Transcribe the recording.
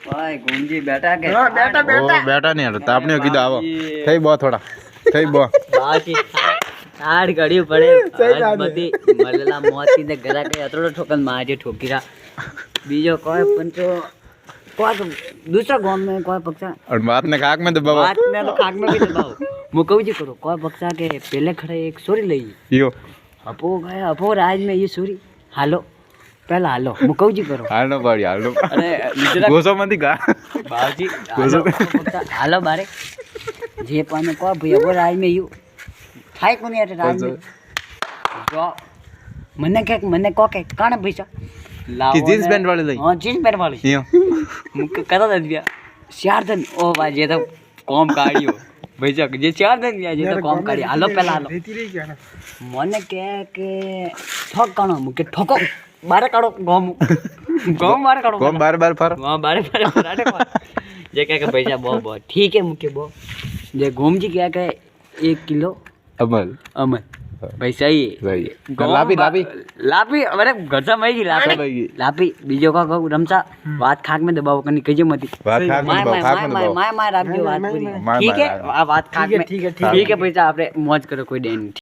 ભાઈ ગુંજી બેટા કે હા બેટા ઓ બેટા બેટા નહીં હાલો તાપને કીધું આવો થઈ બો થોડા થઈ બો બાકી આડ ઘડી પડે બધી મલેલા મોતી ને ગરા કે અતરો ઠોકન માજે ઠોકીરા બીજો કોઈ પંચો કોઈ दूसरा गांव में कोई पक्षा और बात ने खाक में दबाओ बात में तो खाक में भी दबाओ मुकव जी करो कोई पक्षा के पहले खड़े एक सोरी लई यो अपो गया अपो राज में ये सोरी हालो पहला हालो मुकव जी करो हालो बाड़ी हालो अरे दूसरा गोसो मत गा बाजी हालो पक्षा हालो बारे जे पाने को भाई अपो राज में यू थाय कोनी अरे राज में जो मने को के काने पैसा कि जींस पैंट वाली लई हां जींस पैंट वाली यो मुक कदा दे दिया 4 दिन ओ भाई ये तो कॉम काढ़ियो भैया जे 4 दिन दिया ये तो कॉम काढ़ी हालो पहला हालो રેતી રહી ગયા ને મને કે ઠોક કાણો મુકે ઠોકો બારે કાઢો ગોમ ગોમ બારે કાઢો कौन बार बार फर हां बारे फराटे जे के भैया बो ठीक है मुके बो जे गोम जी क्या के 1 किलो अमल अमर भाई सही सही लापी लापी लापी अरे घर से मई गई लापी बीजो का कहू रमचा बात खाक में दबाव कनी कजे मती बात खाक में दबाओ खाक में दबाओ माय राखજો વાત પૂરી माय ठीक है आ बात खाक में ठीक है पैसा आपरे मौज करो कोई देन